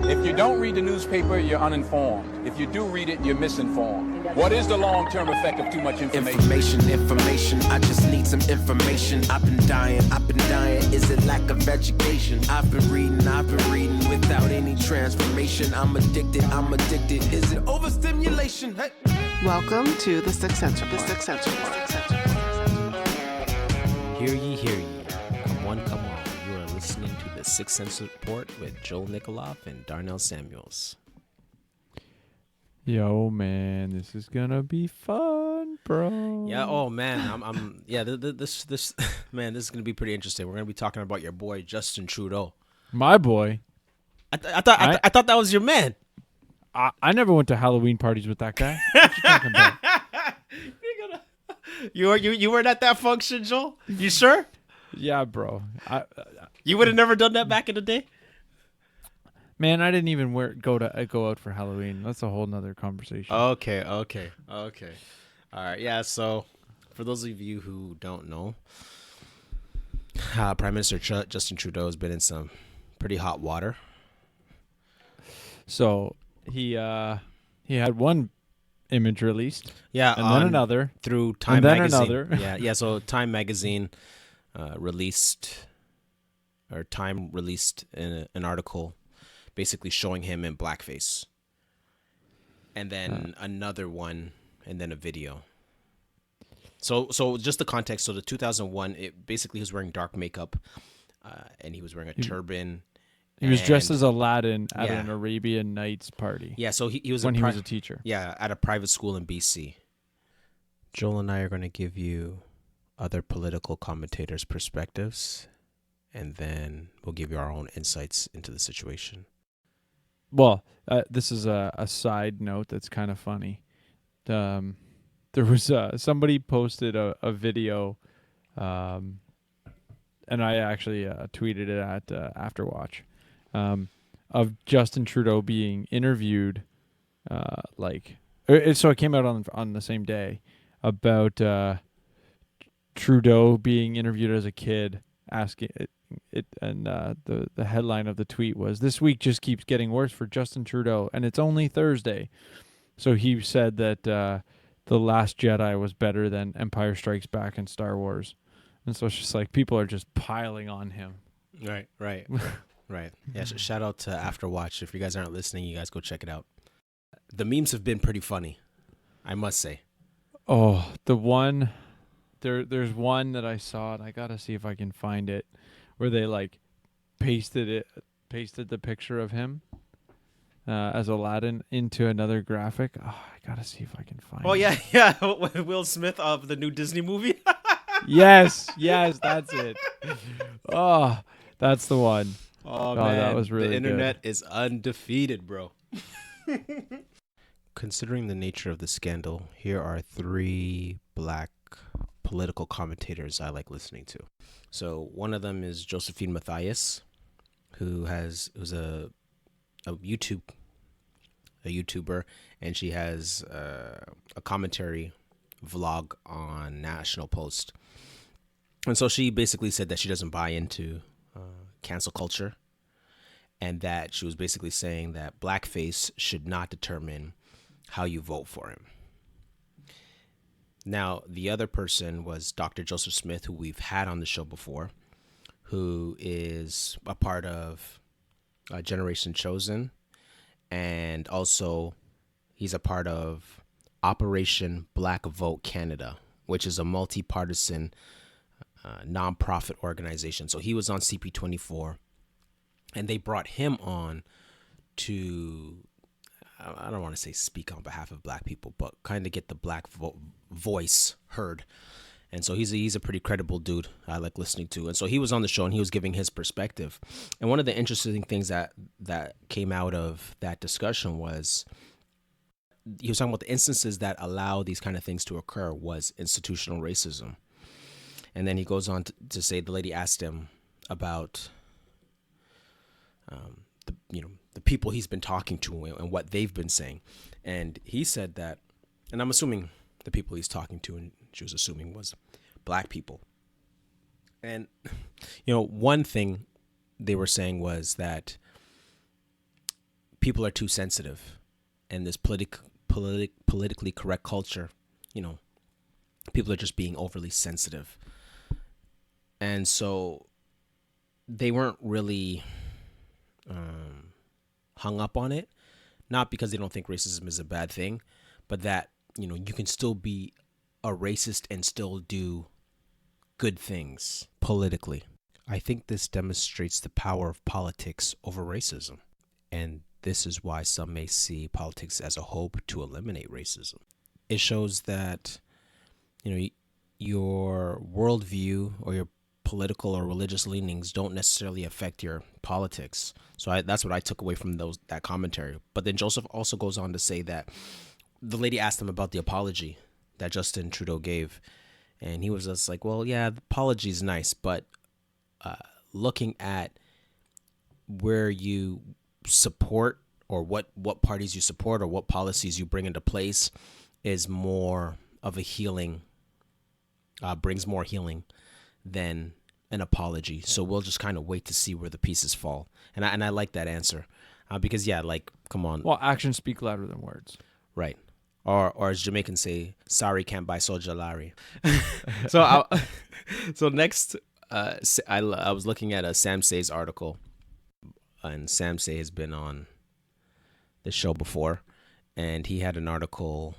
If you don't read the newspaper, you're uninformed. If you do read it, you're misinformed. What is the long-term effect of too much information? Information, I just need some information. I've been dying. Is it lack of education? I've been reading without any transformation. I'm addicted. Is it overstimulation? Hey. Welcome to the Sixth Sense. Hear ye. Come on. You are listening to the Sixth Sense Report with Joel Nikoloff and Darnell Samuels. Yo, man, this is gonna be fun, bro. Yeah. Oh man, I'm. Yeah. This man, this is gonna be pretty interesting. We're gonna be talking about your boy Justin Trudeau. My boy. I thought that was your man. I never went to Halloween parties with that guy. What you talking about? You weren't at that function, Joel? You sure? Yeah, bro. You would have never done that back in the day? Man, I didn't even go out for Halloween. That's a whole nother conversation. Okay. All right. Yeah. So, for those of you who don't know, Prime Minister Justin Trudeau has been in some pretty hot water. So he had one image released, yeah, and then another through Time and then magazine. another. Yeah. So Time magazine released an article, basically showing him in blackface, and then another one, and then a video. So just the context. So the 2001, it basically he was wearing dark makeup, and he was wearing a turban. He was dressed as Aladdin at an Arabian Nights party. Yeah, so he was when he was a teacher. Yeah, at a private school in BC. Joel and I are going to give you other political commentators' perspectives, and then we'll give you our own insights into the situation. Well, this is a side note that's kind of funny. There was somebody posted a video, and I actually tweeted it at Afterwatch, of Justin Trudeau being interviewed, so it came out on the same day, about Trudeau being interviewed as a kid, asking it, and the headline of the tweet was, "This week just keeps getting worse for Justin Trudeau, and it's only Thursday." So he said that The Last Jedi was better than Empire Strikes Back and Star Wars. And so it's just like people are just piling on him. Right. Yeah, shout out to Afterwatch. If you guys aren't listening, you guys go check it out. The memes have been pretty funny, I must say. Oh, the one, there's one that I saw, and I got to see if I can find it, where they pasted the picture of him as Aladdin into another graphic. Oh, I got to see if I can find it. Oh, yeah. Will Smith of the new Disney movie. Yes, that's it. Oh, that's the one. Oh man, that was really the internet good. is undefeated, bro. Considering the nature of the scandal, here are 3 black political commentators I like listening to. So one of them is Josephine Matthias, who's a YouTuber, and she has a commentary vlog on National Post. And so she basically said that she doesn't buy into cancel culture, and that she was basically saying that blackface should not determine how you vote for him. Now, the other person was Dr. Joseph Smith, who we've had on the show before, who is a part of Generation Chosen, and also he's a part of Operation Black Vote Canada, which is a multi-partisan nonprofit organization. So he was on CP24, and they brought him on to, I don't want to say speak on behalf of black people, but kind of get the black voice heard. And so he's a pretty credible dude I like listening to. And so he was on the show, and he was giving his perspective. And one of the interesting things that came out of that discussion was, he was talking about the instances that allow these kind of things to occur was institutional racism. And then he goes on to say, the lady asked him about the people he's been talking to and what they've been saying. And he said that, and I'm assuming the people he's talking to, and she was assuming, was black people. And, one thing they were saying was that people are too sensitive, and this politically correct culture, people are just being overly sensitive. And so they weren't really hung up on it, not because they don't think racism is a bad thing, but that, you can still be a racist and still do good things politically. I think this demonstrates the power of politics over racism. And this is why some may see politics as a hope to eliminate racism. It shows that, your worldview or your political or religious leanings don't necessarily affect your politics. So that's what I took away from that commentary. But then Joseph also goes on to say that the lady asked him about the apology that Justin Trudeau gave. And he was just like, well, yeah, the apology is nice, but looking at where you support or what parties you support or what policies you bring into place is more of a healing, brings more healing than an apology. So we'll just kind of wait to see where the pieces fall. And I like that answer because, yeah, like, come on. Well, actions speak louder than words. Right. Or as Jamaicans say, sorry can't buy soja Larry. So next, I was looking at a Sam Say's article, and Sam Say has been on the show before, and he had an article.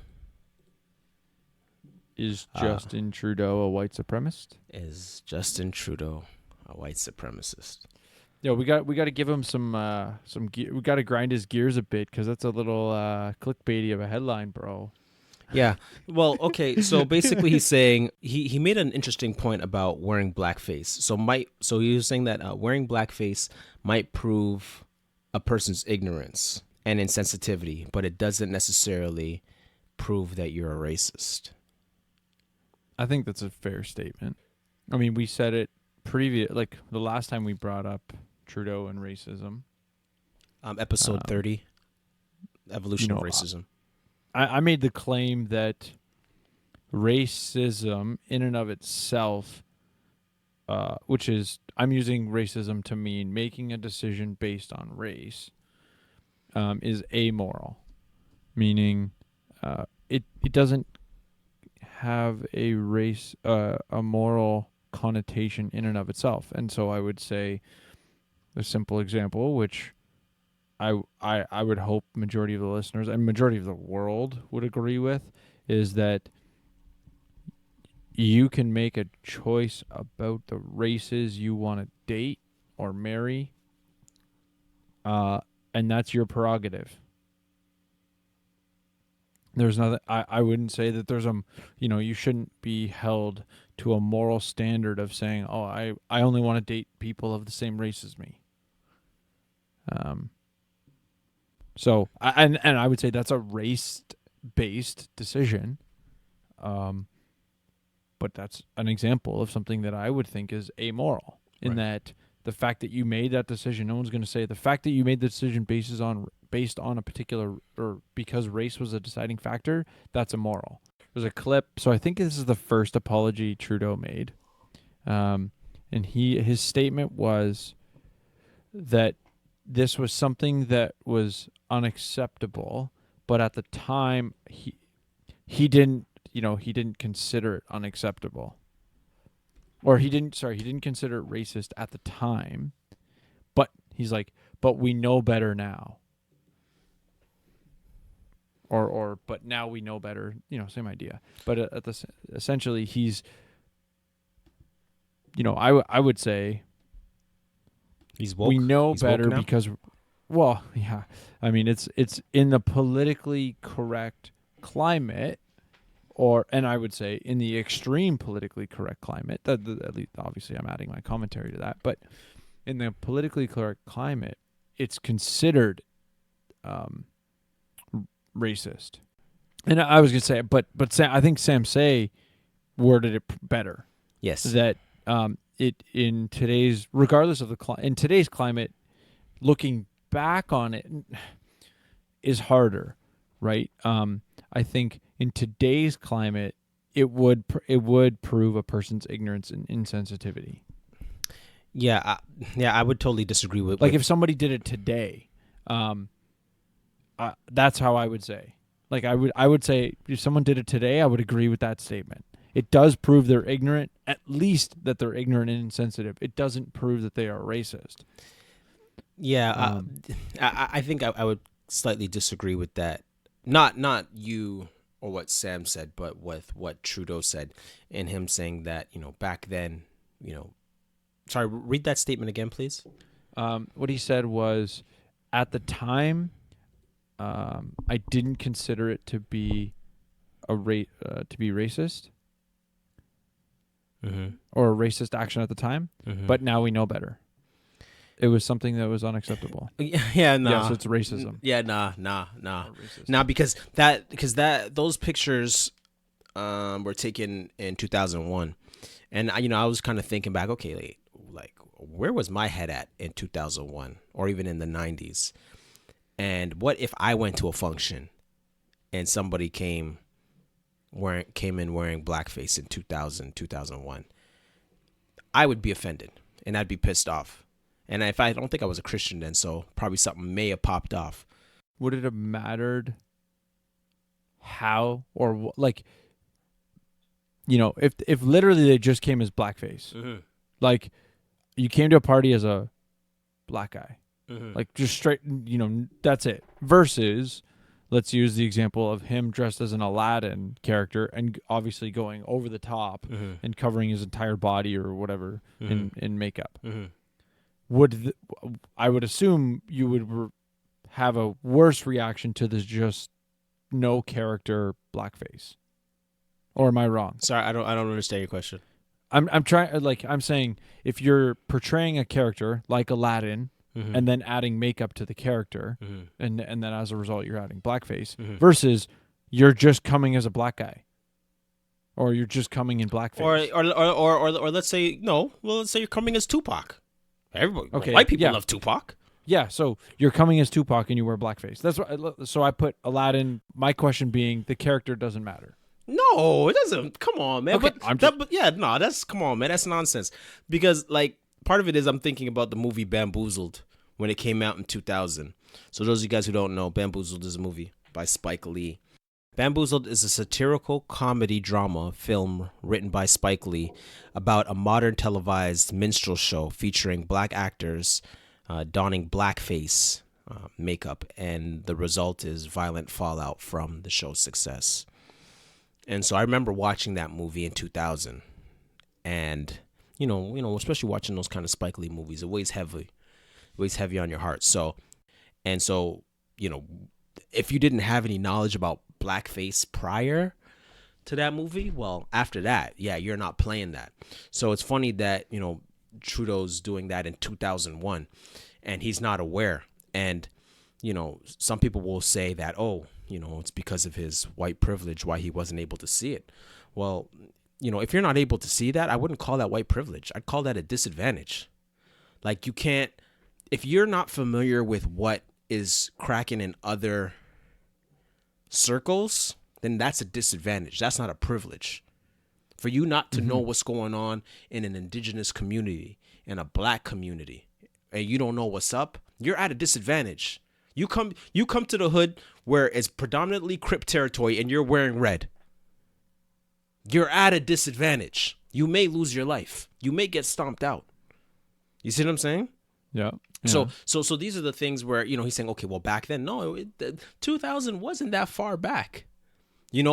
Is Justin Trudeau a white supremacist? Is Justin Trudeau a white supremacist? Yeah, we got to give him some we got to grind his gears a bit because that's a little clickbaity of a headline, bro. Yeah. Well, okay. So basically, he's saying he made an interesting point about wearing blackface. So he was saying that wearing blackface might prove a person's ignorance and insensitivity, but it doesn't necessarily prove that you're a racist. I think that's a fair statement. I mean, we said it the last time we brought up Trudeau and racism. Episode 30, Evolution of Racism. I made the claim that racism in and of itself, which is, I'm using racism to mean making a decision based on race, is amoral, meaning it doesn't have a race, a moral connotation in and of itself. And so I would say a simple example, which I would hope majority of the listeners and majority of the world would agree with, is that you can make a choice about the races you want to date or marry, and that's your prerogative. There's nothing. I wouldn't say that there's you shouldn't be held to a moral standard of saying, oh, I only want to date people of the same race as me. So I would say that's a race-based decision. But that's an example of something that I would think is amoral, in that the fact that you made that decision, no one's going to say the fact that you made the decision based on a particular, or because race was a deciding factor, that's immoral. There's a clip. So I think this is the first apology Trudeau made. And his statement was that this was something that was unacceptable, but at the time he didn't consider it unacceptable. Or he didn't consider it racist at the time. But he's like, but we know better now. But now we know better, same idea. But essentially he's, I would say he's woke. We know He's better woke now? because, well, yeah. I mean, it's in the politically correct climate, and I would say in the extreme politically correct climate. At least, obviously, I'm adding my commentary to that. But in the politically correct climate, it's considered racist. And I was gonna say, but I think Sam Say worded it better. Yes. That it in today's, regardless of in today's climate, looking back on it is harder, right? I think in today's climate, it would prove a person's ignorance and insensitivity. Yeah, I would totally disagree with. Like if somebody did it today, That's how I would say. Like I would say if someone did it today, I would agree with that statement. It does prove they're ignorant, at least that they're ignorant and insensitive. It doesn't prove that they are racist. Yeah, I think I would slightly disagree with that. Not you or what Sam said, but with what Trudeau said, and him saying that, back then, sorry, read that statement again, please. What he said was, at the time, I didn't consider it to be to be racist, or a racist action at the time, but now we know better. It was something that was unacceptable. Yeah, nah. Yes, it's racism. Yeah, nah, because those pictures were taken in 2001, and I was kind of thinking back, okay, like where was my head at in 2001 or even in the 90s? And what if I went to a function and somebody came in wearing blackface in 2001? I would be offended and I'd be pissed off. And I don't think I was a Christian then, so probably something may have popped off. Would it have mattered how or like, if literally they just came as blackface, like you came to a party as a black guy, like just straight, that's it. Versus, let's use the example of him dressed as an Aladdin character and obviously going over the top and covering his entire body or whatever in makeup. I would assume you would have a worse reaction to this just no character blackface, or am I wrong? Sorry, I don't understand your question. I'm trying, like I'm saying, if you're portraying a character like Aladdin and then adding makeup to the character, and then as a result you're adding blackface, versus you're just coming as a black guy, or you're just coming in blackface, or let's say no. Well, let's say you're coming as Tupac. Everybody, okay, white people love Tupac. Yeah, so you're coming as Tupac and you wear blackface. That's what. So I put Aladdin. My question being, the character doesn't matter. No, it doesn't. Come on, man. Okay, That's come on, man. That's nonsense. Because like part of it is I'm thinking about the movie Bamboozled when it came out in 2000. So those of you guys who don't know, Bamboozled is a movie by Spike Lee. Bamboozled is a satirical comedy drama film written by Spike Lee about a modern televised minstrel show featuring black actors donning blackface makeup, and the result is violent fallout from the show's success. And so I remember watching that movie in 2000, and especially watching those kind of Spike Lee movies, it weighs heavy on your heart. So if you didn't have any knowledge about blackface prior to that movie, well, after that, you're not playing that. So it's funny that Trudeau's doing that in 2001 and he's not aware. And some people will say that, it's because of his white privilege why he wasn't able to see it. Well, if you're not able to see that, I wouldn't call that white privilege. I'd call that a disadvantage. Like, you can't, if you're not familiar with what is cracking in other circles, then that's a disadvantage. That's not a privilege. For you not to know what's going on in an indigenous community, in a black community, and you don't know what's up, you're at a disadvantage. You come to the hood where it's predominantly Crip territory and you're wearing red. You're at a disadvantage. You may lose your life. You may get stomped out. You see what I'm saying? Yeah. So these are the things where, he's saying, okay, well, back then, no, 2000 wasn't that far back.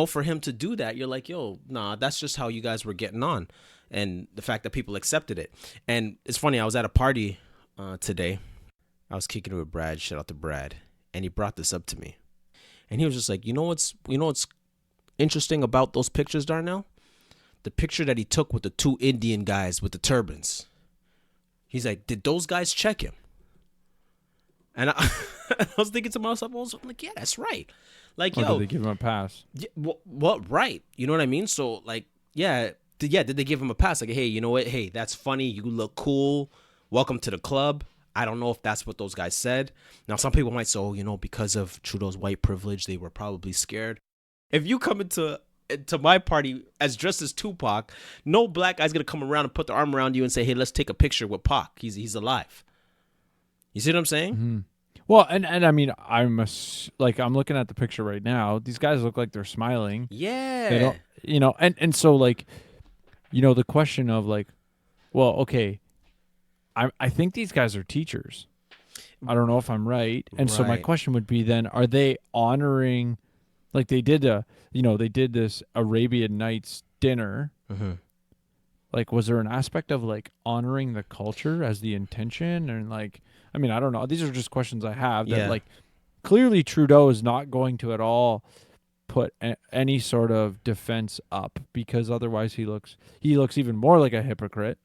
For him to do that, you're like, yo, nah, that's just how you guys were getting on. And the fact that people accepted it. And it's funny, I was at a party today. I was kicking it with Brad, shout out to Brad. And he brought this up to me. And he was just like, you know what's interesting about those pictures, Darnell? The picture that he took with the two Indian guys with the turbans. He's like, did those guys check him? And I was thinking to myself, I'm like, yeah, that's right. Like, or yo, did they give him a pass? Yeah, what? Right. You know what I mean? So, like, did they give him a pass? Like, hey, you know what? Hey, that's funny. You look cool. Welcome to the club. I don't know if that's what those guys said. Now, some people might say, because of Trudeau's white privilege, they were probably scared. If you come into my party as dressed as Tupac, no black guy's going to come around and put their arm around you and say, hey, let's take a picture with Pac. He's alive. You see what I'm saying? Mm-hmm. Well, and I mean, I'm looking at the picture right now. These guys look like they're smiling. Yeah. They don't, and so like, the question of like, well, okay, I think these guys are teachers. I don't know if I'm right. And so my Right. question would be then, are they honoring, like they did this Arabian Nights dinner. Mm-hmm. Like, was there an aspect of like honoring the culture as the intention? And like, I mean, I don't know. These are just questions I have that Yeah. like, clearly Trudeau is not going to at all put any sort of defense up, because otherwise he looks even more like a hypocrite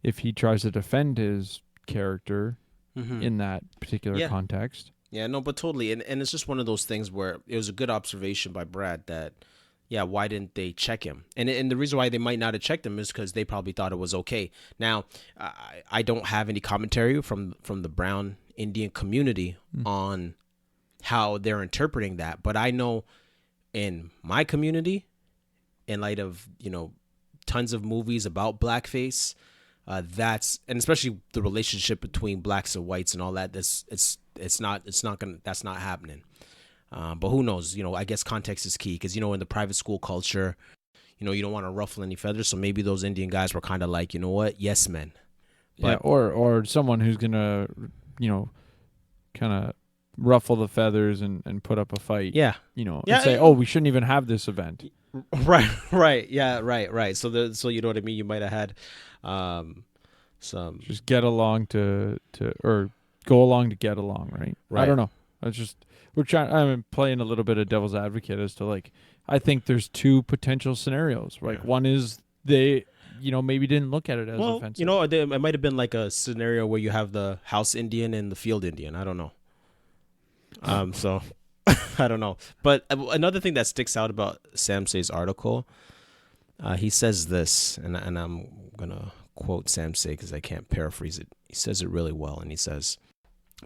if he tries to defend his character Mm-hmm. in that particular Yeah. context. Yeah, no, but totally. And it's just one of those things where it was a good observation by Brad that, yeah, why didn't they check him? And the reason why they might not have checked him is because they probably thought it was okay. Now, I don't have any commentary from the brown Indian community on how they're interpreting that. But I know in my community, in light of, tons of movies about blackface, that's, and especially the relationship between blacks and whites and all that, that's not happening. But who knows? I guess context is key, because in the private school culture, you don't want to ruffle any feathers. So maybe those Indian guys were kind of like, you know what, yes men. Yeah, But or someone who's gonna, kind of ruffle the feathers and put up a fight. yeah, And Yeah, say, oh, we shouldn't even have this event. right, yeah, right. So you know what I mean. You might have had some. Just get along or go along to get along, right? Right. I don't know. I'm playing a little bit of devil's advocate as to like, I think there's two potential scenarios. Like one is they, maybe didn't look at it as offensive. It might have been like a scenario where you have the house Indian and the field Indian. I don't know. So I don't know. But another thing that sticks out about Sam Say's article, he says this, and I'm gonna quote Sam Say because I can't paraphrase it. He says it really well, and he says,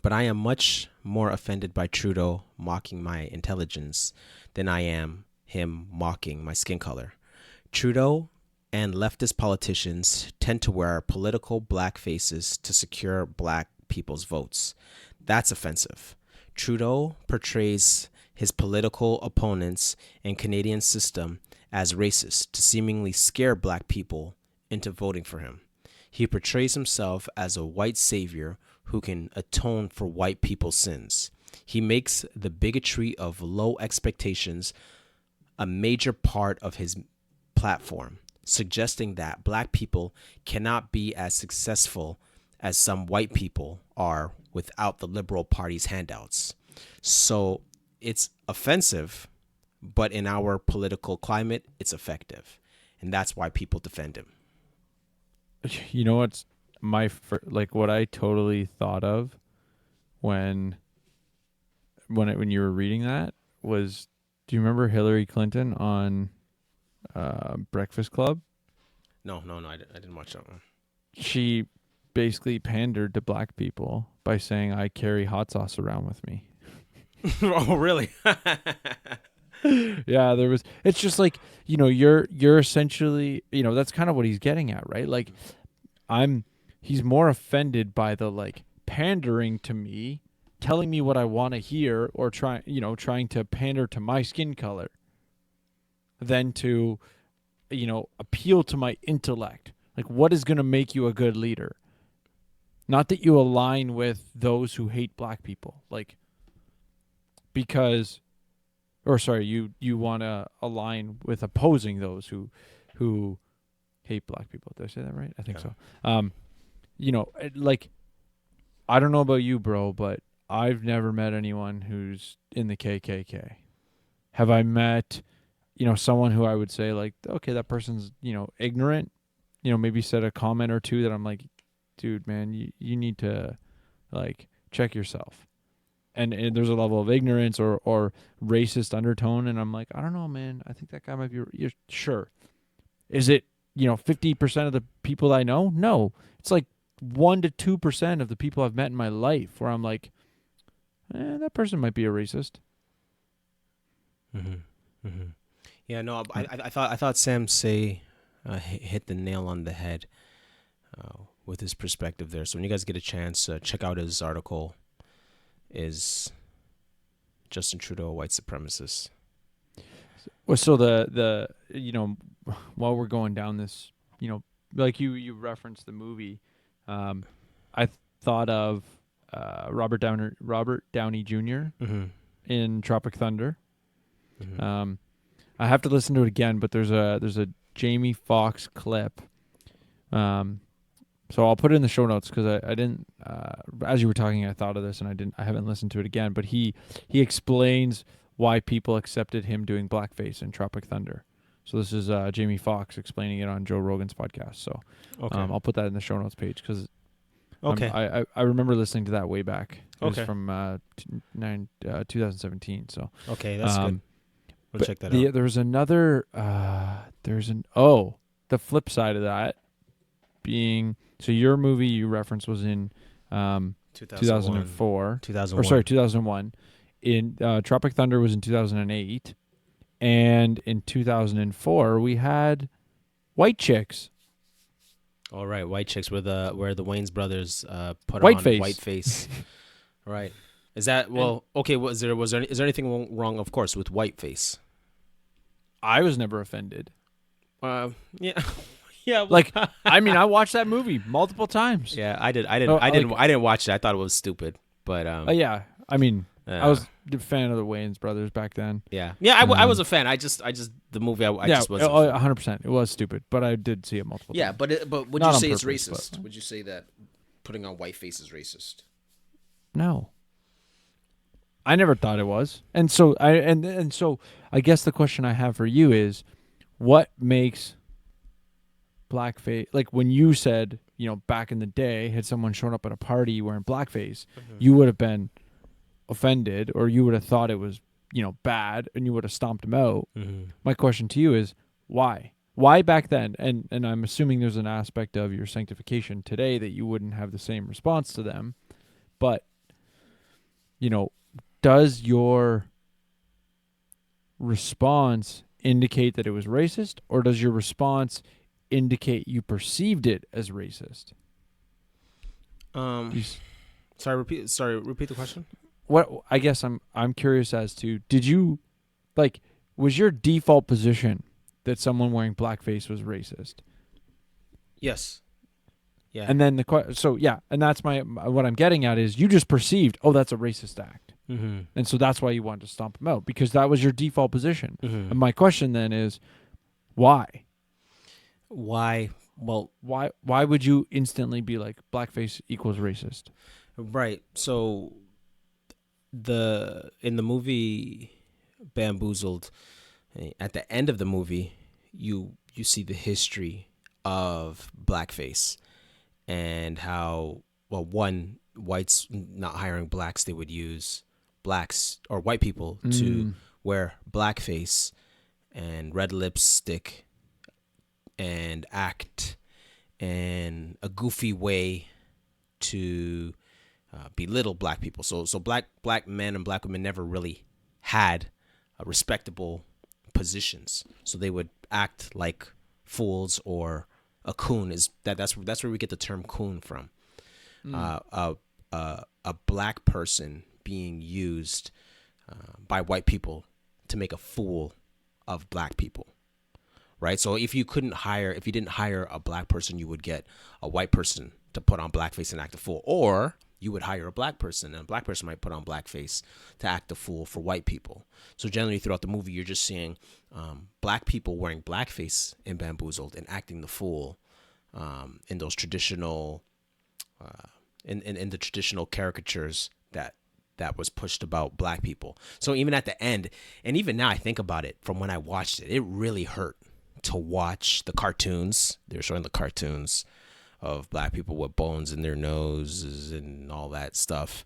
"But I am much more offended by Trudeau mocking my intelligence than I am him mocking my skin color. Trudeau and leftist politicians tend to wear political black faces to secure black people's votes. That's offensive. Trudeau portrays his political opponents and Canadian system as racist to seemingly scare black people into voting for him. He portrays himself as a white savior who can atone for white people's sins. He makes the bigotry of low expectations a major part of his platform, suggesting that black people cannot be as successful as some white people are without the Liberal Party's handouts. So it's offensive, but in our political climate, it's effective. And that's why people defend him." You know what's what I totally thought of when you were reading that was, do you remember Hillary Clinton on Breakfast Club? No, I didn't watch that one. She basically pandered to black people by saying, "I carry hot sauce around with me." Oh, really? Yeah, it's just like, you're essentially, that's kind of what he's getting at, right? Like he's more offended by the like pandering to me, telling me what I want to hear, or trying to pander to my skin color than to, appeal to my intellect. Like, what is going to make you a good leader? Not that you align with those who hate black people, like, because, or sorry, you want to align with opposing those who hate black people. Did I say that right? I think so. Like, I don't know about you, bro, but I've never met anyone who's in the KKK. Have I met, someone who I would say like, okay, that person's, ignorant, maybe said a comment or two that I'm like, dude, man, you need to like check yourself. And there's a level of ignorance or racist undertone. And I'm like, I don't know, man. I think that guy might be, you're sure. Is it, 50% of the people I know? No, it's like 1 to 2% of the people I've met in my life where I'm like, that person might be a racist. Mm-hmm. Mm-hmm. Yeah, no, I thought Sam Say hit the nail on the head with his perspective there. So when you guys get a chance, check out his article. is Justin Trudeau a white supremacist? Well, so the while we're going down this, like you referenced the movie, I thought of Robert Downey Jr. Mm-hmm. in Tropic Thunder. Mm-hmm. I have to listen to it again, but there's a Jamie Foxx clip. So I'll put it in the show notes because I didn't. As you were talking, I thought of this and I haven't listened to it again. But he explains why people accepted him doing blackface in Tropic Thunder. So this is Jamie Foxx explaining it on Joe Rogan's podcast. So Okay. I'll put that in the show notes page because Okay. I remember listening to that way back. It was Okay. from 2017. So Okay, that's good. We'll check that out. There's another. The flip side of that being, so your movie you referenced was in 2004. 2001. Or sorry, 2001. In Tropic Thunder was in 2008, and in 2004 we had White Chicks. All right, White Chicks, where the Wayans brothers put Whiteface. on Whiteface. Right. Is that okay? Is there anything wrong? Of course, with Whiteface. I was never offended. Yeah. Yeah, Like, I mean, I watched that movie multiple times. yeah, I did. I No, didn't watch it. I thought it was stupid, but Yeah, I mean, I was a fan of the Wayans brothers back then. yeah. I was a fan. I just the movie. I just wasn't. 100%. It was stupid, but I did see it multiple Yeah, times. but would Not you on say it's purpose, racist? but- Would you say that putting on whiteface is racist? No. I never thought it was. And so I guess the question I have for you is, what makes blackface, like when you said, back in the day, had someone shown up at a party wearing blackface, you would have been offended, or you would have thought it was, bad, and you would have stomped him out. Mm-hmm. My question to you is, why? Why back then? And I'm assuming there's an aspect of your sanctification today that you wouldn't have the same response to them. But, does your response indicate that it was racist, or does your response indicate you perceived it as racist? Sorry, repeat the question. What I guess I'm curious as to, did you, was your default position that someone wearing blackface was racist? Yes. Yeah. And then and that's what I'm getting at is, you just perceived, oh, that's a racist act. Mm-hmm. And so that's why you wanted to stomp him out, because that was your default position. Mm-hmm. And my question then is, why? Why? Well, Why would you instantly be like, blackface equals racist? right. So in the movie Bamboozled, at the end of the movie, you see the history of blackface and how, well, one, whites not hiring blacks, they would use blacks or white people to wear blackface and red lipstick and act in a goofy way to belittle black people. So black men and black women never really had respectable positions. So they would act like fools, or a coon that's where we get the term coon from. A black person being used by white people to make a fool of black people. Right? So if you didn't hire a black person, you would get a white person to put on blackface and act a fool. Or you would hire a black person, and a black person might put on blackface to act a fool for white people. So generally throughout the movie, you're just seeing black people wearing blackface in Bamboozled and acting the fool in those traditional, in the traditional caricatures that was pushed about black people. So even at the end, and even now I think about it, from when I watched it, it really hurt to watch the cartoons. They were showing the cartoons of black people with bones in their noses and all that stuff,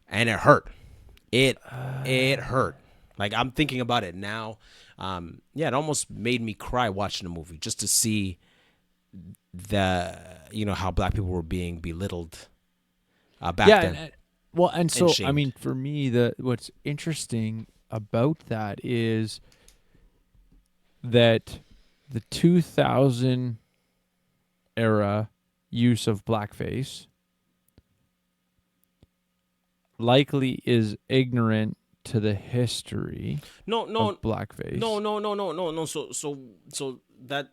and it hurt. It hurt. Like, I'm thinking about it now. It almost made me cry watching the movie, just to see how black people were being belittled back then. And so shamed. I mean, for me, what's interesting about that is that the 2000 era use of blackface likely is ignorant to the history No, no, of blackface. no. So that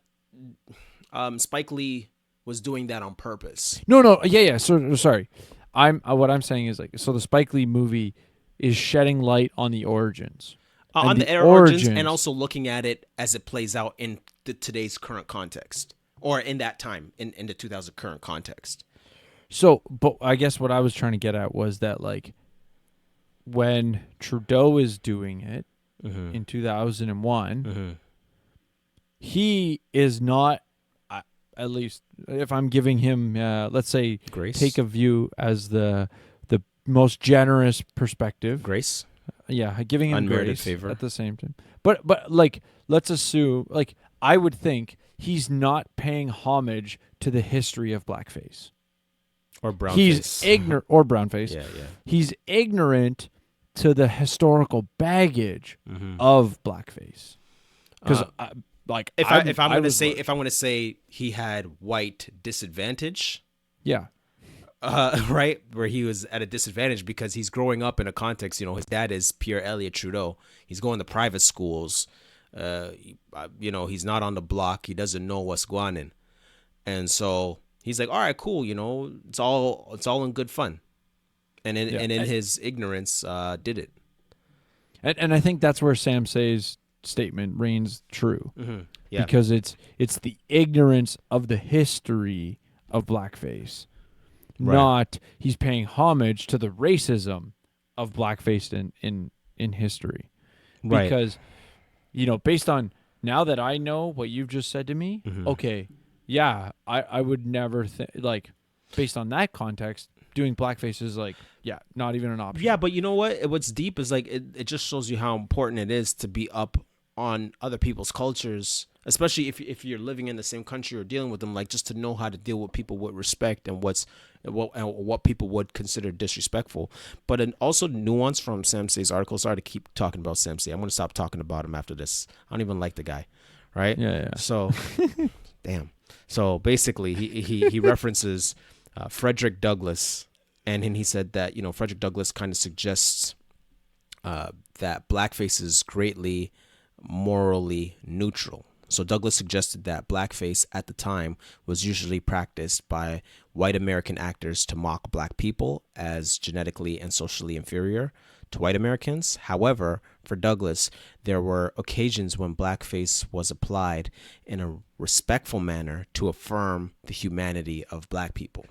Spike Lee was doing that on purpose. No. Yeah. So sorry. What I'm saying is like, so the Spike Lee movie is shedding light on the origins. On the origins, and also looking at it as it plays out in today's current context, or in that time, in the 2000 current context. So, but I guess what I was trying to get at was that, like, when Trudeau is doing it in 2001, he is not, at least if I'm giving him, let's say, Grace? take a view as the most generous perspective. Grace? Yeah, giving him Unmerited grace favor. at the same time. But like, let's assume, like, I would think he's not paying homage to the history of blackface. Or brownface. He's ignorant, or brownface. Yeah. He's ignorant to the historical baggage of blackface. Because, like, if I'm going to say he had white disadvantage, yeah, right, where he was at a disadvantage because he's growing up in a context. His dad is Pierre Elliott Trudeau. He's going to private schools. He's not on the block. He doesn't know what's going on, and so he's like, all right, cool. It's all in good fun, and in his ignorance, did it. And I think that's where Sam Say's statement reigns true, Yeah, because it's the ignorance of the history of blackface. Right. Not he's paying homage to the racism of blackface in history. Right. Because, based on now that I know what you've just said to me, okay, yeah, I would never think, like, based on that context, doing blackface is like, yeah, not even an option. Yeah, but you know what? What's deep is like it just shows you how important it is to be up on other people's cultures, especially if you're living in the same country or dealing with them, like, just to know how to deal with people with respect and what people would consider disrespectful. But also nuance from Sam Say's article. Sorry to keep talking about Sam Say. I'm going to stop talking about him after this. I don't even like the guy, right? Yeah. So, damn. So basically, he references Frederick Douglass, and he said that Frederick Douglass kind of suggests that blackface is greatly morally neutral. So Douglass suggested that blackface at the time was usually practiced by white American actors to mock black people as genetically and socially inferior to white Americans. However, for Douglass, there were occasions when blackface was applied in a respectful manner to affirm the humanity of black people.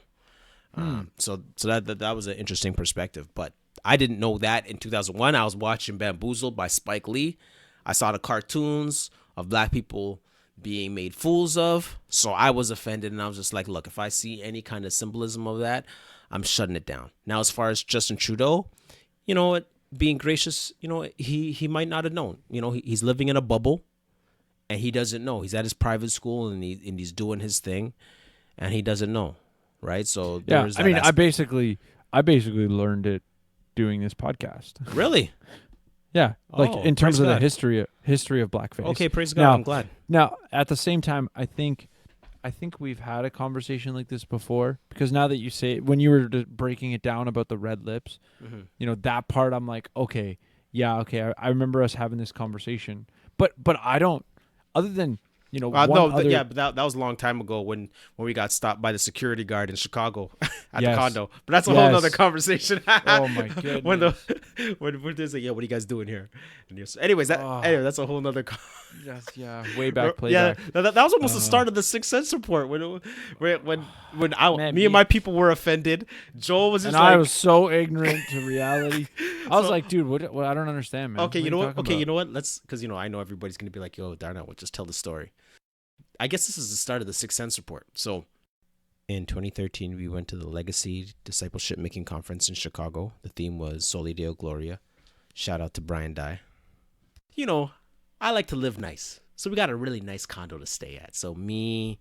So that was an interesting perspective. But I didn't know that in 2001. I was watching Bamboozled by Spike Lee. I saw the cartoons of black people being made fools of. So I was offended, and I was just like, look, if I see any kind of symbolism of that, I'm shutting it down. Now, as far as Justin Trudeau, being gracious, he might not have known. He's living in a bubble, and he doesn't know. He's at his private school, and he's doing his thing, and he doesn't know, right? So yeah, I mean, I basically learned it doing this podcast. Really? Yeah, like in terms praise of God. the history of blackface. Okay, praise God. Now, I'm glad. Now, at the same time, I think we've had a conversation like this before, because now that you say it, when you were breaking it down about the red lips, that part, I'm like, okay, I remember us having this conversation, but I don't, other than but that was a long time ago when we got stopped by the security guard in Chicago at the condo. But that's a whole nother conversation. Oh my goodness. when there's like, what are you guys doing here? And anyways, that's a whole nother. Way back playback. Yeah, that was almost the start of the Sixth Sense report when me and my people were offended. Joel was just I was so ignorant to reality. I was like, dude, what I don't understand, man. Okay, you know what? Okay, you know what? Let's, because I know everybody's gonna be like, yo, Darnell, just tell the story. I guess this is the start of the Sixth Sense report. So, in 2013, we went to the Legacy Discipleship Making Conference in Chicago. The theme was Soli Deo Gloria. Shout out to Brian Dye. I like to live nice, so we got a really nice condo to stay at. So me,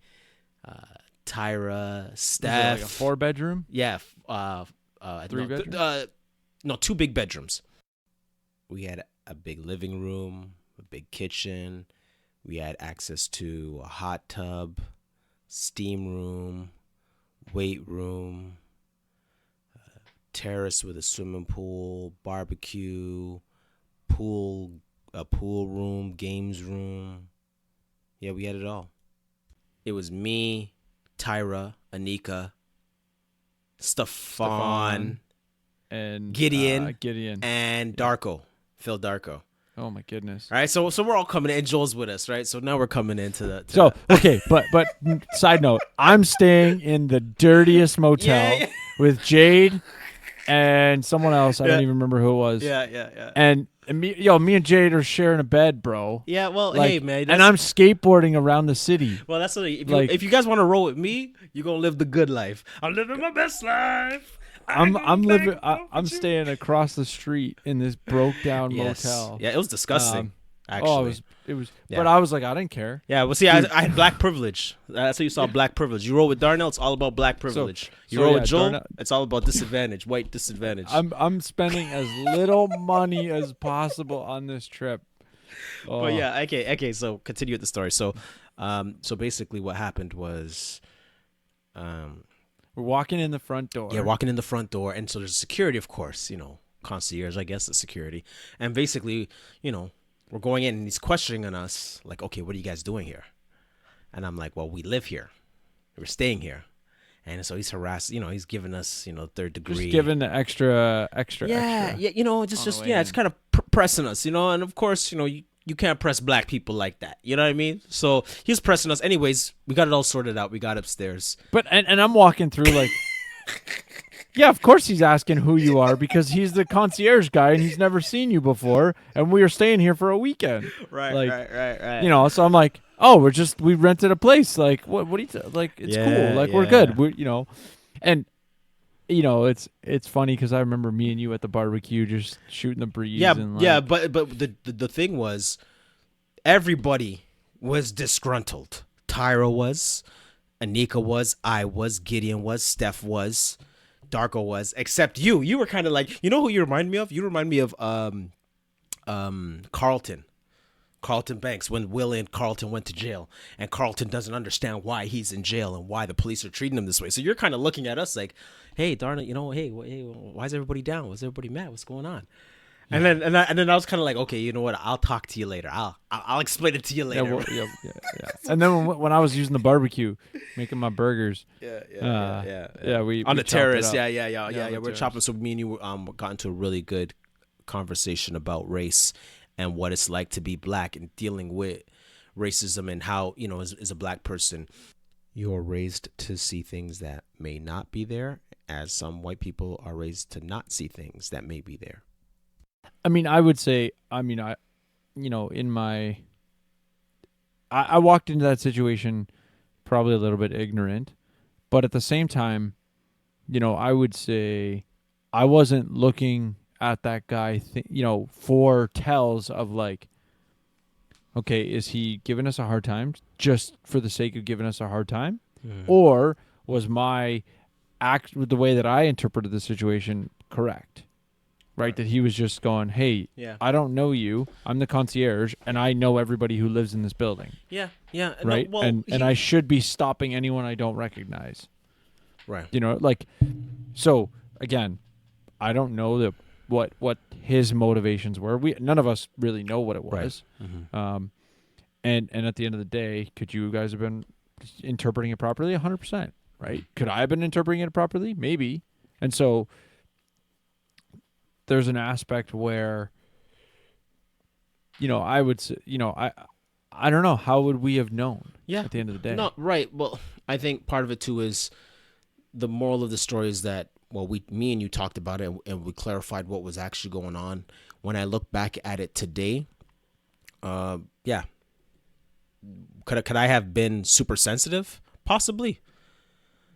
Tyra, Steph, like a 4-bedroom. Yeah, 3 bedroom. No, 2 big bedrooms. We had a big living room, a big kitchen. We had access to a hot tub, steam room, weight room, terrace with a swimming pool, barbecue, a pool room, games room. Yeah, we had it all. It was me, Tyra, Anika, Stefan, and Gideon, and Darko, Phil Darko. Oh my goodness. All right, so we're all coming in, and Joel's with us, right? So now we're coming into the. Okay, but side note, I'm staying in the dirtiest motel with Jade and someone else. I don't even remember who it was. Yeah. And me and Jade are sharing a bed, bro. Yeah, well, Like, hey, man. And I'm skateboarding around the city. Well, that's what, if you guys want to roll with me, you're gonna live the good life. I'm living my best life. I'm staying across the street in this broke down motel. Yeah, it was disgusting. Actually, it was. Yeah. But I was like, I didn't care. Yeah, well, see, I had black privilege. That's how you saw black privilege. You roll with Darnell, it's all about black privilege. You roll with Joel, Darnell, it's all about disadvantage, white disadvantage. I'm spending as little money as possible on this trip. Oh. But yeah, okay. So continue with the story. So basically, what happened was, we're walking in the front door. Yeah, walking in the front door, and so there's security, of course. Concierge, I guess, the security, and basically, we're going in and he's questioning on us, like, okay, what are you guys doing here? And I'm like, well, we live here. We're staying here. And so he's harassed, he's giving us, third degree. Just giving the extra. Yeah, it's kind of pressing us, and of course, you can't press black people like that. You know what I mean? So he's pressing us. Anyways, we got it all sorted out. We got upstairs. But, and I'm walking through like... Yeah, of course he's asking who you are because he's the concierge guy and he's never seen you before, and we are staying here for a weekend. Right. So I'm like, oh, we rented a place. Like, what do you like? It's cool. Like, we're good. And it's funny because I remember me and you at the barbecue just shooting the breeze. Yeah, and but the thing was, everybody was disgruntled. Tyra was, Anika was, I was, Gideon was, Steph was, Darko was, except you. You were kind of like, who you remind me of? You remind me of Carlton Banks, when Will and Carlton went to jail, and Carlton doesn't understand why he's in jail and why the police are treating him this way. So you're kind of looking at us like, hey, Darnell, hey, why is everybody down? Was everybody mad? What's going on? And then I was kind of like, okay, you know what? I'll talk to you later. I'll explain it to you later. Yeah. And then when I was using the barbecue, making my burgers, we on the terrace, yeah. We're terrace. chopping. So me and you got into a really good conversation about race and what it's like to be black and dealing with racism and how as a black person, you're raised to see things that may not be there, as some white people are raised to not see things that may be there. I mean, I would say, I walked into that situation probably a little bit ignorant, but at the same time, I would say I wasn't looking at that guy, for tells of like, okay, is he giving us a hard time just for the sake of giving us a hard time? Or was my act, the way that I interpreted the situation, correct? Right, that he was just going, hey, I don't know you. I'm the concierge, and I know everybody who lives in this building. Yeah. Right, no, and I should be stopping anyone I don't recognize. Right. So again, I don't know what his motivations were. None of us really know what it was. Right. Mm-hmm. And at the end of the day, could you guys have been interpreting it properly? 100%. Right? Could I have been interpreting it properly? Maybe. And so there's an aspect where, I would say, I don't know, how would we have known at the end of the day? No, right. Well, I think part of it too is the moral of the story is that, me and you talked about it and we clarified what was actually going on. When I look back at it today, could I have been super sensitive? Possibly.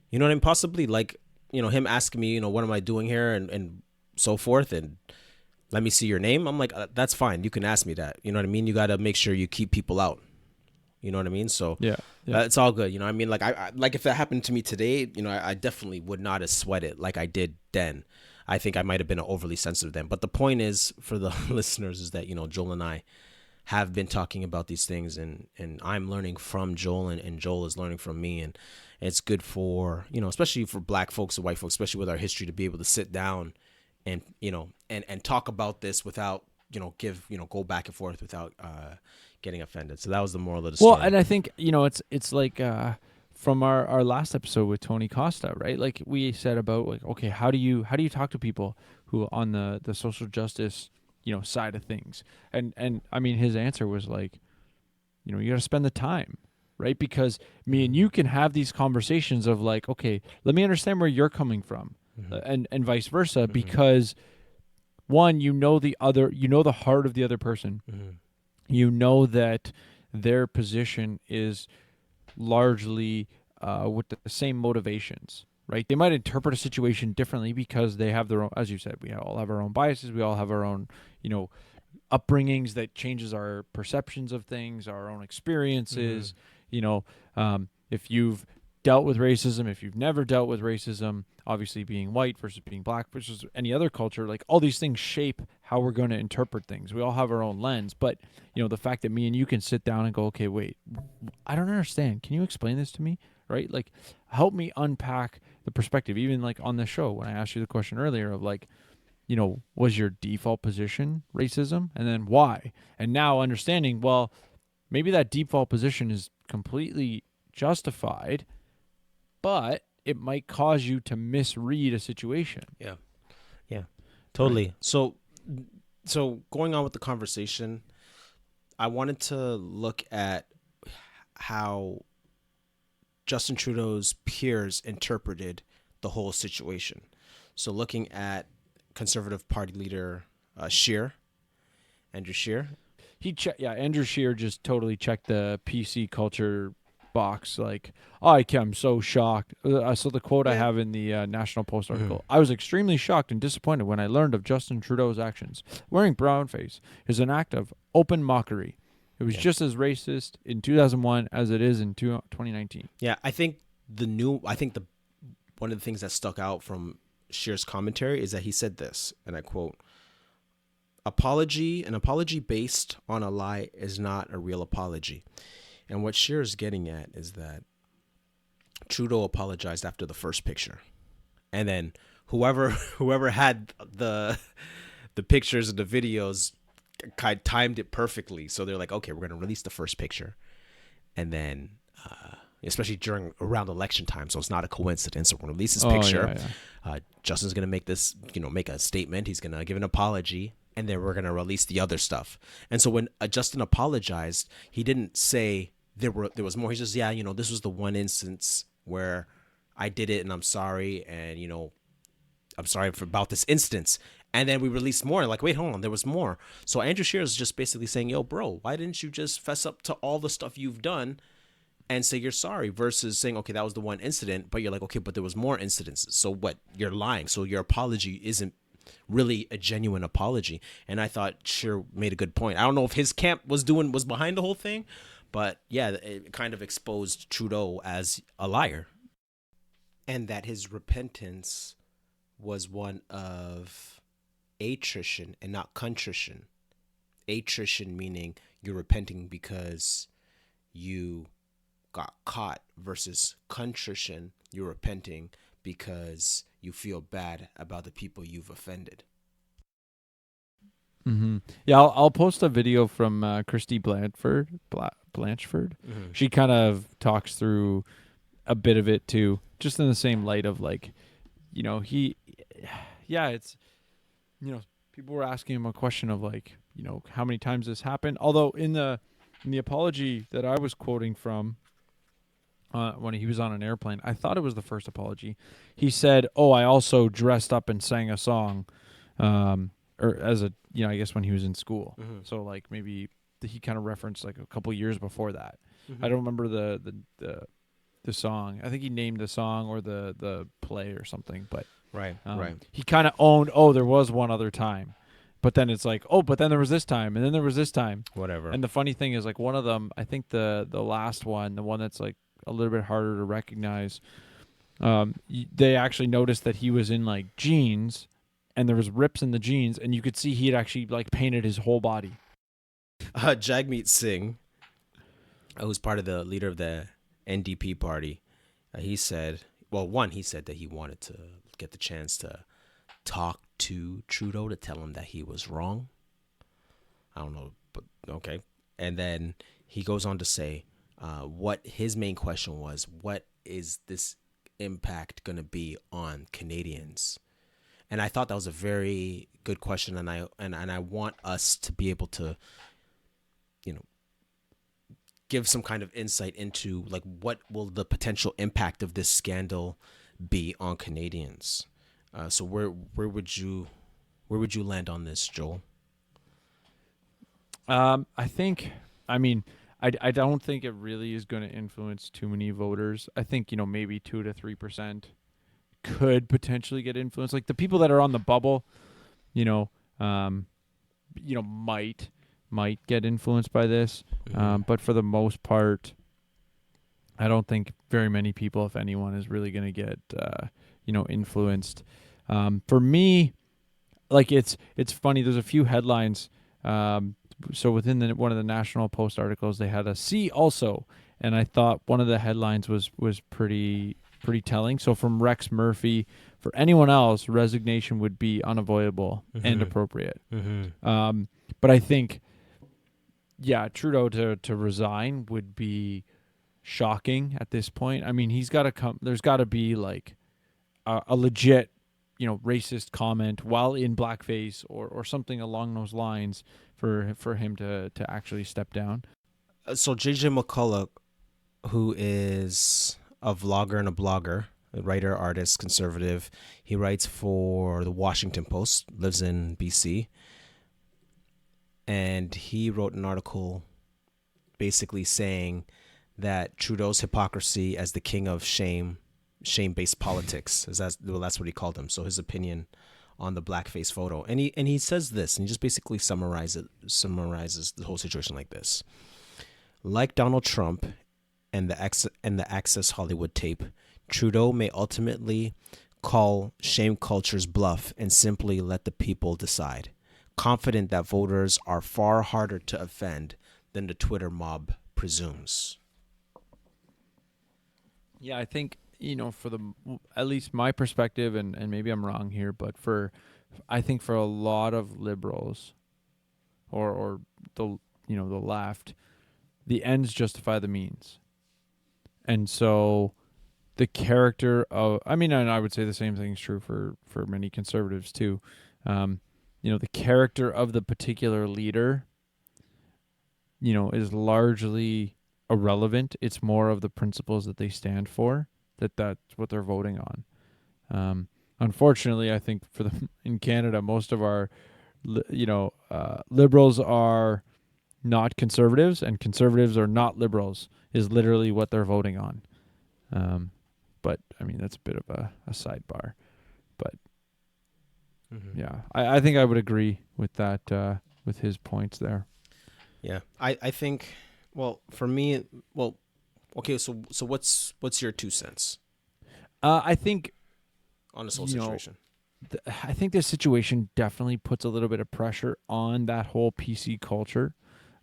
You know what I mean? Possibly. Like, him asking me, what am I doing here and so forth, and let me see your name. I'm like, that's fine. You can ask me that. You know what I mean? You got to make sure you keep people out. You know what I mean? So yeah. It's all good. I mean, like I like if that happened to me today, I definitely would not have sweated like I did then. I think I might have been overly sensitive then. But the point is, for the listeners, is that Joel and I have been talking about these things, and I'm learning from Joel, and Joel is learning from me, and it's good for, especially for black folks and white folks, especially with our history, to be able to sit down and, and talk about this without, go back and forth without getting offended. So that was the moral of the story. Well, and I think, it's like from our last episode with Tony Costa, right? Like we said about like, okay, how do you talk to people who on the social justice, side of things? And I mean, his answer was like, you got to spend the time, right? Because me and you can have these conversations of like, okay, let me understand where you're coming from, and vice versa, because one, the other, the heart of the other person, that their position is largely with the same motivations, right? They might interpret a situation differently because they have their own, as you said, we all have our own biases. We all have our own, upbringings that changes our perceptions of things, our own experiences. If you've dealt with racism, if you've never dealt with racism, obviously being white versus being black versus any other culture, like all these things shape how we're going to interpret things. We all have our own lens, but the fact that me and you can sit down and go, okay, wait, I don't understand. Can you explain this to me? Right? Like, help me unpack the perspective. Even like on the show, when I asked you the question earlier of like, was your default position racism? And then why? And now understanding, well, maybe that default position is completely justified, but it might cause you to misread a situation. Yeah. Totally. Right. So going on with the conversation, I wanted to look at how Justin Trudeau's peers interpreted the whole situation. So looking at Conservative Party leader Andrew Scheer. Andrew Scheer just totally checked the PC culture box. Like, I'm so shocked. So the quote I have in the National Post article, I was extremely shocked and disappointed when I learned of Justin Trudeau's actions. Wearing brownface is an act of open mockery. It was just as racist in 2001 as it is in 2019. Yeah, I think one of the things that stuck out from Scheer's commentary is that he said this, and I quote, an apology based on a lie is not a real apology. And what Scheer is getting at is that Trudeau apologized after the first picture. And then whoever had the pictures and the videos kind of timed it perfectly. So they're like, okay, we're going to release the first picture. And then, especially around election time, so it's not a coincidence. So we're going to release this picture. Justin's going to make this, make a statement. He's going to give an apology. And then we're going to release the other stuff. And so when Justin apologized, he didn't say there was more. He just, this was the one instance where I did it and I'm sorry. And, I'm sorry about this instance. And then we released more. Like, wait, hold on, there was more. So Andrew Scheer is just basically saying, yo, bro, why didn't you just fess up to all the stuff you've done and say you're sorry, versus saying, okay, that was the one incident, but you're like, okay, but there was more incidences. So what? You're lying. So your apology isn't really a genuine apology. And I thought Scheer made a good point. I don't know if his camp was behind the whole thing, but yeah, it kind of exposed Trudeau as a liar, and that his repentance was one of attrition and not contrition. Attrition meaning you're repenting because you got caught, versus contrition, you're repenting because you feel bad about the people you've offended. Mm-hmm. Yeah, I'll post a video from Christy Blanchford. She kind of talks through a bit of it too, just in the same light of like, it's, people were asking him a question of like, how many times this happened. Although in the apology that I was quoting from, when he was on an airplane, I thought it was the first apology. He said, I also dressed up and sang a song, or as a, I guess when he was in school. Mm-hmm. So like maybe he kind of referenced like a couple years before that. Mm-hmm. I don't remember the song. I think he named the song or the play or something, but right. He kind of owned, there was one other time. But then it's like, but then there was this time, and then there was this time. Whatever. And the funny thing is, like, one of them, I think the last one, the one that's like a little bit harder to recognize, they actually noticed that he was in like jeans, and there was rips in the jeans, and you could see he had actually like painted his whole body. Jagmeet Singh, who's part of the leader of the NDP party, he said, well, one, he said that he wanted to get the chance to talk to Trudeau to tell him that he was wrong. I don't know, but okay. And then he goes on to say what his main question was, what is this impact going to be on Canadians? And I thought that was a very good question, and I want us to be able to, give some kind of insight into like what will the potential impact of this scandal be on Canadians. So where would you land on this, Joel? I don't think it really is going to influence too many voters. I think, maybe 2 to 3% could potentially get influenced. Like the people that are on the bubble, might get influenced by this. But for the most part, I don't think very many people, if anyone, is really going to get, influenced. For me, like it's funny. There's a few headlines. So within one of the National Post articles, they had a "see also," and I thought one of the headlines was pretty telling. So from Rex Murphy, for anyone else, resignation would be unavoidable and appropriate. But I think, Trudeau to resign would be shocking at this point. I mean, he's got to come. There's got to be like a legit, racist comment while in blackface or something along those lines for him to actually step down. So JJ McCulloch, who is a vlogger and a blogger, a writer, artist, conservative, he writes for the Washington Post, lives in BC, and he wrote an article basically saying that Trudeau's hypocrisy as the king of shame-based politics, that's what he called him. So his opinion on the blackface photo, and he says this, and he just basically summarizes the whole situation like this: like Donald Trump and the Access Hollywood tape, Trudeau may ultimately call shame culture's bluff and simply let the people decide, confident that voters are far harder to offend than the Twitter mob presumes. Yeah, I think, for at least my perspective, and maybe I'm wrong here, but I think for a lot of liberals or the left, the ends justify the means. And so the character of, and I would say the same thing is true for many conservatives too. The character of the particular leader, is largely irrelevant. It's more of the principles that they stand for, that's what they're voting on. Unfortunately, I think in Canada, most of our, liberals are not conservatives, and conservatives are not liberals, is literally what they're voting on. But that's a bit of a sidebar. But I think I would agree with that, with his points there. Yeah, I think, for me, okay, so what's your 2 cents? I think on this whole situation. I think this situation definitely puts a little bit of pressure on that whole PC culture.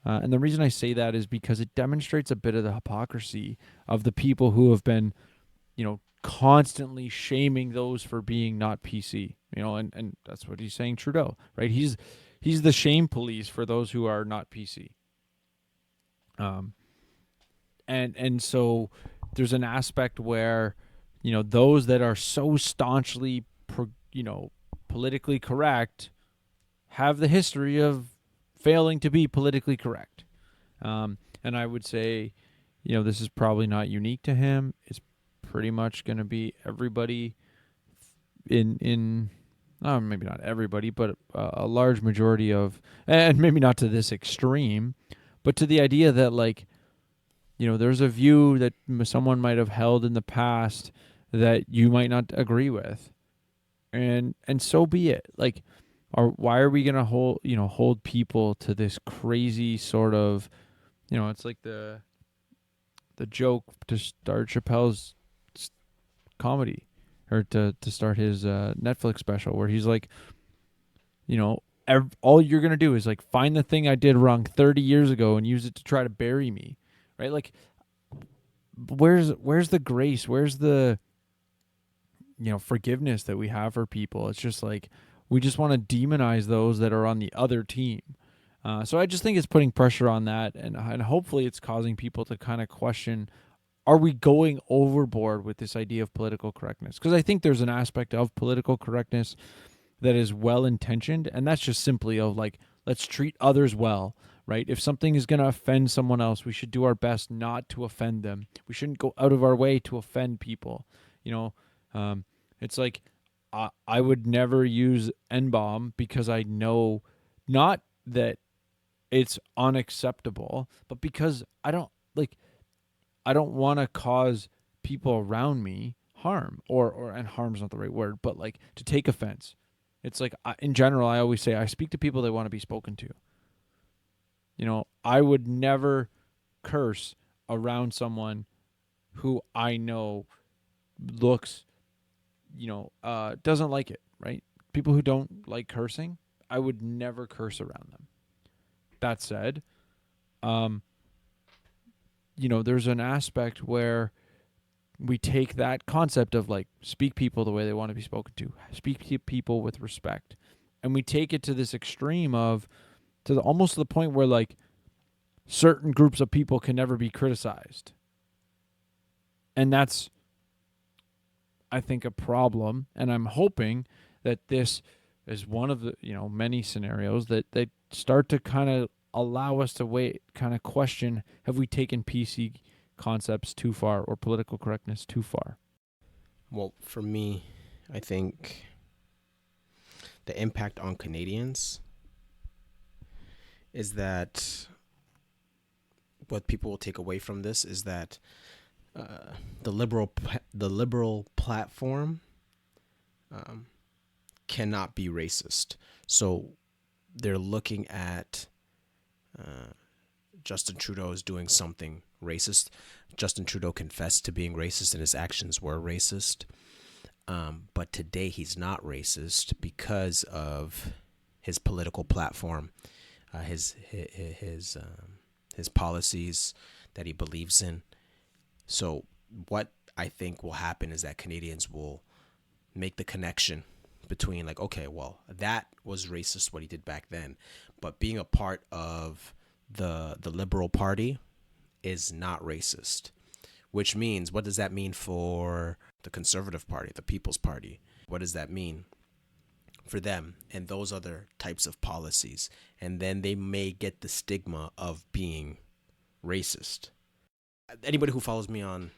And the reason I say that is because it demonstrates a bit of the hypocrisy of the people who have been, constantly shaming those for being not PC, and that's what he's saying, Trudeau, right? He's the shame police for those who are not PC. And so there's an aspect where, those that are so staunchly, politically correct have the history of failing to be politically correct. And I would say, this is probably not unique to him. It's pretty much going to be everybody in maybe not everybody, but a large majority of, and maybe not to this extreme, but to the idea that there's a view that someone might have held in the past that you might not agree with, and so be it. Why are we gonna hold people to this crazy sort of, it's like the joke to start Chappelle's comedy, or to start his Netflix special, where he's like, all you're going to do is like find the thing I did wrong 30 years ago and use it to try to bury me, right? Like, where's the grace? Where's the, forgiveness that we have for people? It's just like, we just want to demonize those that are on the other team. So I just think it's putting pressure on that, and hopefully it's causing people to kind of question, are we going overboard with this idea of political correctness? Because I think there's an aspect of political correctness that is well-intentioned, and that's just simply of like, let's treat others well, right? If something is going to offend someone else, we should do our best not to offend them. We shouldn't go out of our way to offend people. It's like, I would never use N-bomb because I know not that it's unacceptable, but because I don't want to cause people around me harm, and harm's not the right word, but like to take offense. It's like, in general, I always say I speak to people that want to be spoken to. I would never curse around someone who I know looks, doesn't like it, right? People who don't like cursing, I would never curse around them. That said, there's an aspect where we take that concept of like, speak people the way they want to be spoken to, speak to people with respect, and we take it to this extreme almost to the point where like certain groups of people can never be criticized. And that's, I think, a problem. And I'm hoping that this is one of the, many scenarios that start to kind of allow us to kind of question, have we taken PC concepts too far or political correctness too far? Well, for me, I think the impact on Canadians is that what people will take away from this is that the liberal platform cannot be racist. So they're looking at Justin Trudeau is doing something racist. Justin Trudeau confessed to being racist, and his actions were racist. But today he's not racist because of his political platform, his policies that he believes in. So what I think will happen is that Canadians will make the connection between like, okay, well, that was racist what he did back then, but being a part of the Liberal Party is not racist, which means, what does that mean for the Conservative Party, the People's Party? What does that mean for them and those other types of policies? And then they may get the stigma of being racist. Anybody who follows me on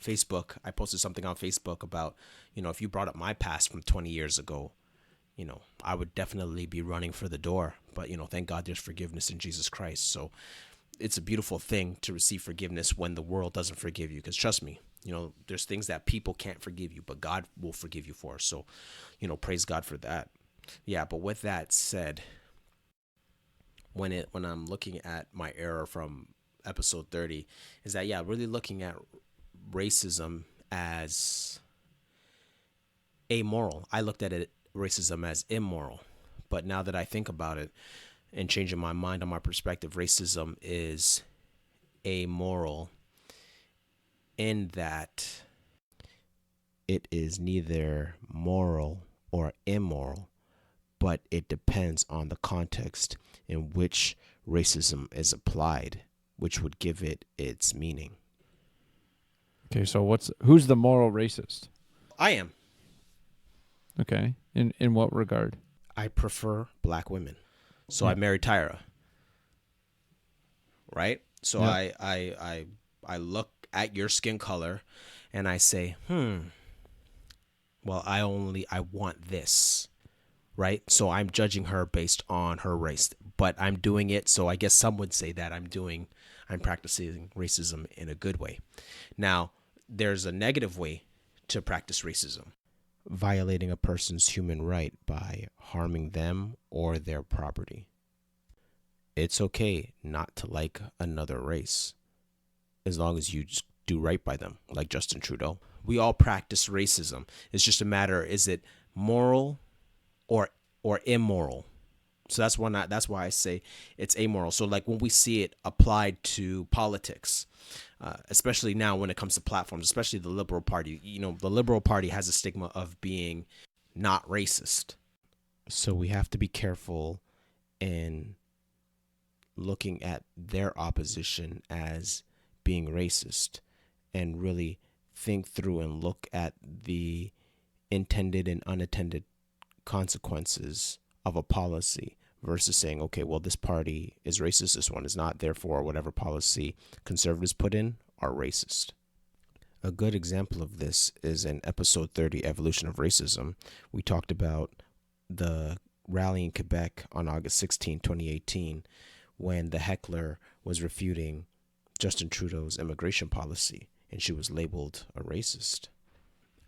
Facebook, I posted something on Facebook about, if you brought up my past from 20 years ago, I would definitely be running for the door. But, thank God there's forgiveness in Jesus Christ. So it's a beautiful thing to receive forgiveness when the world doesn't forgive you. Because trust me, there's things that people can't forgive you, but God will forgive you for. So, praise God for that. Yeah, but with that said, when I'm looking at my error from episode 30, is that, really looking at racism as amoral. I looked at racism as immoral. But now that I think about it and changing my mind on my perspective, racism is amoral in that it is neither moral or immoral, but it depends on the context in which racism is applied, which would give it its meaning. Okay, so who's the moral racist? I am. Okay, in what regard? I prefer black women, so Yeah. I married Tyra. Right? So Yeah. I look at your skin color, and I say, well, I want this, right? So I'm judging her based on her race, but I'm doing it. So I guess some would say that I'm practicing racism in a good way. Now, there's a negative way to practice racism. Violating a person's human right by harming them or their property. It's okay not to like another race as long as you just do right by them, like Justin Trudeau. We all practice racism. It's just a matter, is it moral or immoral? So that's why I say it's amoral. So like when we see it applied to politics, especially now when it comes to platforms, especially the Liberal Party, the Liberal Party has a stigma of being not racist. So we have to be careful in looking at their opposition as being racist and really think through and look at the intended and unintended consequences of a policy versus saying, okay, well, this party is racist, this one is not, therefore whatever policy conservatives put in are racist. A good example of this is in episode 30, Evolution of Racism. We talked about the rally in Quebec on August 16, 2018, when the heckler was refuting Justin Trudeau's immigration policy, and she was labeled a racist.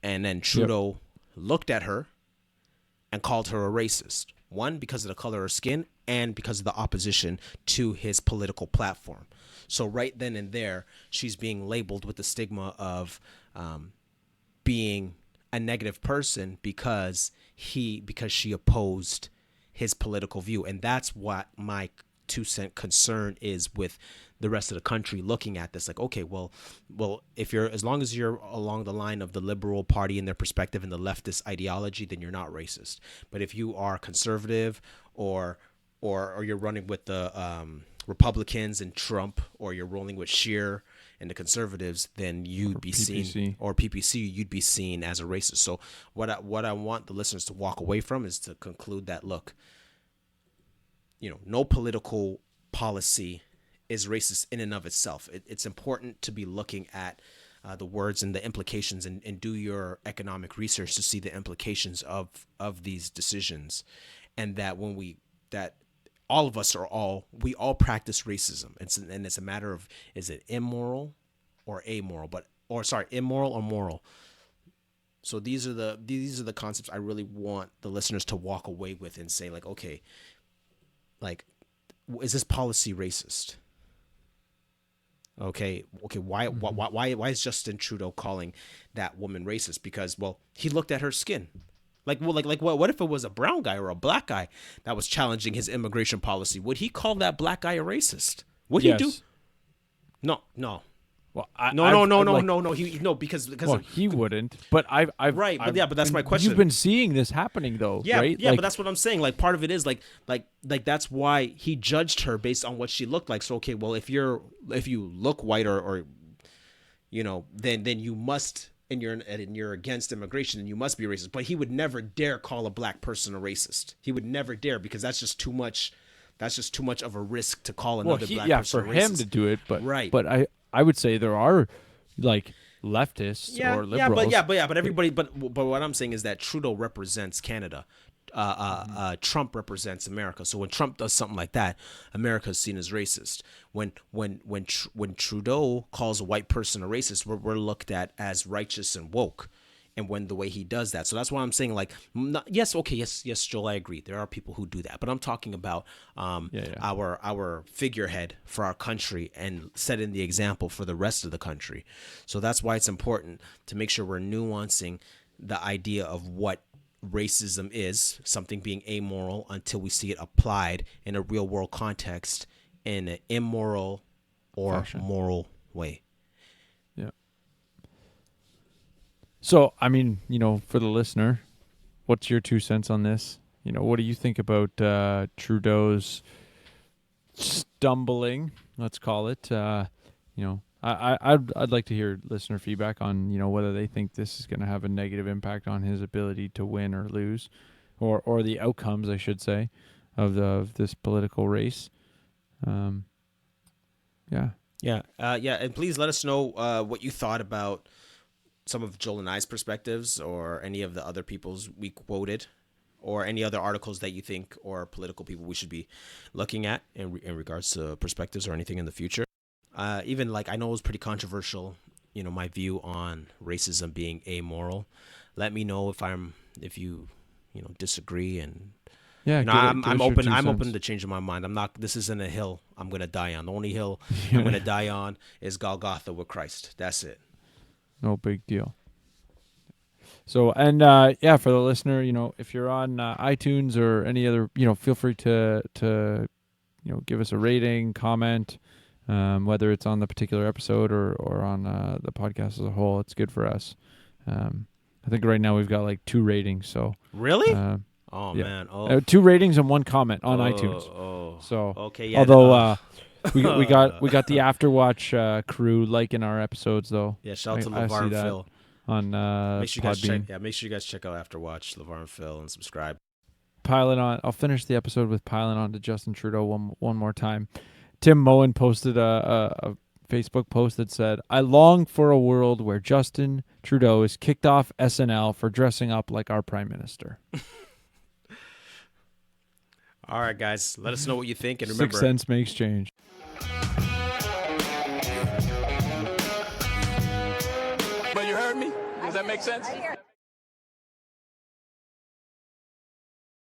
And then Trudeau looked at her and called her a racist. One, because of the color of her skin, and because of the opposition to his political platform. So right then and there, she's being labeled with the stigma of being a negative person because she opposed his political view. And that's what my 2-cent concern is with the rest of the country looking at this. Like, okay, well, as long as you're along the line of the Liberal Party and their perspective and the leftist ideology, then you're not racist. But if you are conservative or you're running with the Republicans and Trump, or you're rolling with Scheer and the conservatives, then you'd be seen, or PPC, you'd be seen as a racist. So what I want the listeners to walk away from is to conclude that, look, no political policy is racist in and of itself. It's important to be looking at the words and the implications, and do your economic research to see the implications of these decisions, and that all of us we all practice racism. It's a matter of, is it immoral or amoral? Immoral or moral. So these are the concepts I really want the listeners to walk away with and say, like, okay, like, is this policy racist? Okay, why is Justin Trudeau calling that woman racist? Because, well, he looked at her skin. What if it was a brown guy or a black guy that was challenging his immigration policy? Would he call that black guy a racist? Would he do? No. Well, because he wouldn't. But I've right, but but that's my question. You've been seeing this happening though, right? Yeah, but that's what I'm saying. Like, part of it is like that's why he judged her based on what she looked like. So, okay, well, if you look white or then you must, and you're against immigration, and you must be racist. But he would never dare call a black person a racist. He would never dare, because that's just too much. That's just too much of a risk to call another black person for a racist. him to do it, but right. But I would say there are like leftists or liberals. But everybody. But what I'm saying is that Trudeau represents Canada. Trump represents America. So when Trump does something like that, America is seen as racist. When Trudeau calls a white person a racist, we're looked at as righteous and woke. And when the way he does that, so that's why I'm saying, like, yes, Joel, I agree. There are people who do that, but I'm talking about our figurehead for our country and setting the example for the rest of the country. So that's why it's important to make sure we're nuancing the idea of what racism is, something being amoral, until we see it applied in a real world context in an immoral or moral way. So, I mean, for the listener, what's your 2 cents on this? What do you think about Trudeau's stumbling, let's call it? I'd like to hear listener feedback on, whether they think this is going to have a negative impact on his ability to win or lose, or the outcomes, I should say, of this political race. And please let us know what you thought about some of Joel and I's perspectives, or any of the other people's we quoted, or any other articles that you think, or political people we should be looking at in regards to perspectives or anything in the future. Even, like, I know it was pretty controversial, my view on racism being amoral. Let me know if you disagree, and I'm open to changing my mind. This isn't a hill I'm gonna die on. The only hill I'm gonna die on is Golgotha with Christ. That's it. No big deal. So, and for the listener, if you're on iTunes or any other, feel free to give us a rating, comment, whether it's on the particular episode or on the podcast as a whole. It's good for us. I think right now we've got like 2 ratings. So really? Man. Oh, 2 ratings and 1 comment on iTunes. Oh, so okay. Yeah. Although we got the Afterwatch crew liking our episodes though. Yeah. Shout out to LeVar and Phil on make sure you guys Podbean. check. Yeah. Make sure you guys check out Afterwatch, LeVar and Phil, and subscribe. I'll finish the episode with piling on to Justin Trudeau one more time. Tim Moen posted a Facebook post that said, "I long for a world where Justin Trudeau is kicked off SNL for dressing up like our prime minister." All right, guys. Let us know what you think, and remember, 6 cents makes change. But you heard me? Does that make sense?